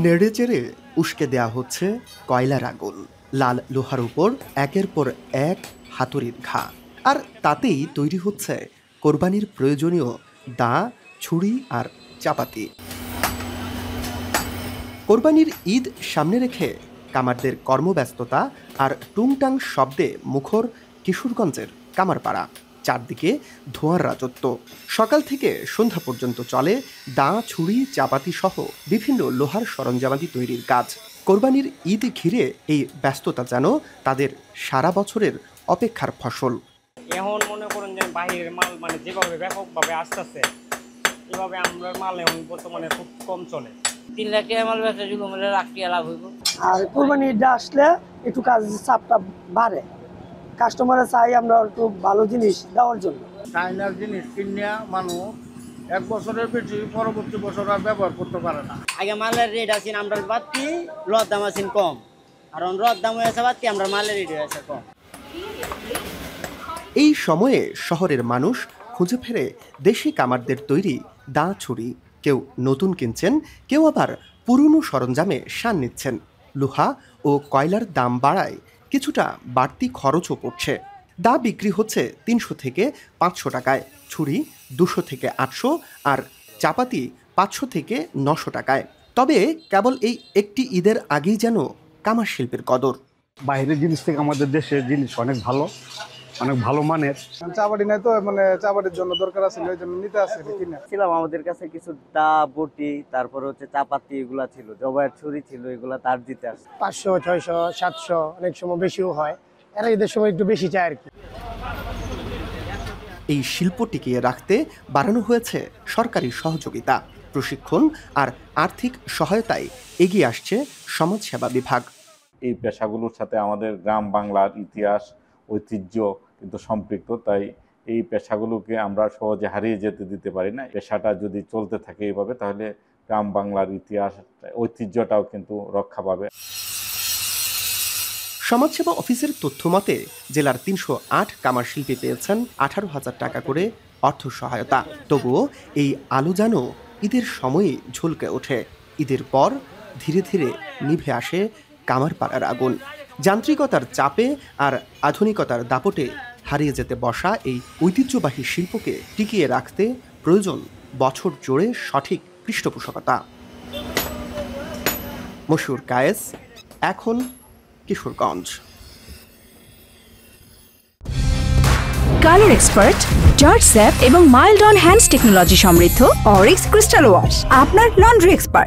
নেড়েচেড়ে উস্কে দেয়া হচ্ছে কয়লার আগুন। লাল লোহার উপর একের পর এক হাতুড়ির ঘা, আর তাতেই তৈরি হচ্ছে কোরবানির প্রয়োজনীয় দা, ছুরি আর চাপাতি। কোরবানির ঈদ সামনে রেখে কামারদের কর্মব্যস্ততা আর টুংটাং শব্দে মুখর কিশোরগঞ্জের কামারপাড়া। চারদিকে ধোঁয়ার রাজত্ব। সকাল থেকে সন্ধ্যা পর্যন্ত চলে দা, ছুরি, চাপাতি সহ বিভিন্ন লোহার সরঞ্জামাদি তৈরির কাজ। কোরবানির ঈদ ঘিরে এই ব্যস্ততা যেন তাদের সারা বছরের অপেক্ষার ফসল। এখন মনে করেন যে বাহিরের মাল যেভাবে ব্যাপকভাবে আসতেছে, এভাবে আমরা মাল এখন বর্তমানে খুব কম চলে। 3 লাখ টাকা মাল বেচা শুরু করলে লাখ টাকা লাভ হইব। আর কোরবানি ঈদটা আসলে একটু কাজ চাপটা বাড়ে। কাস্টমারে চাই আমরা একটু ভালো জিনিস দেওয়ার জন্য। চাইনার জিনিস কিনে মানুষ 1 বছরের বেশি পরবর্তী বছর আর ব্যবহার করতে পারে না। আগে মালের রেট আছে আমরা বাড়তি, রদ দাম আছে কম, আর রদ দাম হয়েছে বাড়তি, আমরা মালের রেট হয়েছে কম। এই সময়ে শহরের মানুষ খুঁজে ফেরে দেশি কামারদের তৈরি দা, ছুরি। কেউ নতুন কিনছেন, কেউ আবার পুরনো সরঞ্জামে শান নিচ্ছেন। লোহা ও কয়লার দাম বাড়ায় কিছুটা বাড়তি খরচও পড়ছে। দা বিক্রি হচ্ছে 300 থেকে 500 টাকায়, ছুরি 200 থেকে 800, আর চাপাতি 500 থেকে 900 টাকায়। তবে কেবল এই একটি ঈদের আগেই যেন কামার শিল্পের কদর। বাইরের জিনিস থেকে আমাদের দেশের জিনিস অনেক ভালো মানের। চাপাটি নাই তো, চাপাটির জন্য দরকার আছে, ওই জন্য নিতে আসে কিনা ছিলাম। আমাদের কাছে কিছু দা, বটি, তারপরে হচ্ছে চাপাতি এগুলা ছিল, জবাইয়ের ছুরি ছিল, এগুলা তার দিতে আসে। 500, 600, 700, অনেক সময় বেশিও হয়। এরা ঈদের সময় একটু বেশি চায় আর কি। এই শিল্প টিকিয়ে রাখতে বাড়ানো হয়েছে সরকারি সহযোগিতা, প্রশিক্ষণ আর আর্থিক সহায়তায় এগিয়ে আসছে সমাজসেবা বিভাগ। এই পেশাগুলোর সাথে আমাদের গ্রাম বাংলার ইতিহাস, ঐতিহ্য কিন্তু সম্পৃক্ত। তাই এই পেশাগুলোকে আমরা সহজে হারিয়ে যেতে দিতে পারি না। পেশাটা যদি চলতে থাকে এইভাবে, তাহলে গ্রাম বাংলার ইতিহাস, ঐতিহ্যটাও কিন্তু রক্ষা পাবে। সমাজসেবা অফিসের তথ্য মতে জেলার 308 কামার শিল্পী পেয়েছেন 18,000 টাকা করে অর্থ সহায়তা। তবুও এই আলো যেন ঈদের সময়ই ঝলকে ওঠে। ঈদের পর ধীরে ধীরে নিভে আসে কামারপাড়ার আগুন। যান্ত্রিকতার চাপে আর আধুনিকতার দাপটে হারিয়ে যেতে বসা এই ঐতিহ্যবাহী শিল্পকে টিকিয়ে রাখতে প্রয়োজন বছর জুড়ে সঠিক পৃষ্ঠপোষকতা। মশিউর কায়েস, এখন Kishoreganj. Colour expert, George sap এবং মাইল্ড অন হ্যান্ডস টেকনোলজি সমৃদ্ধ অরিক্স ক্রিস্টাল ওয়াশ, আপনার লন্ড্রি এক্সপার্ট।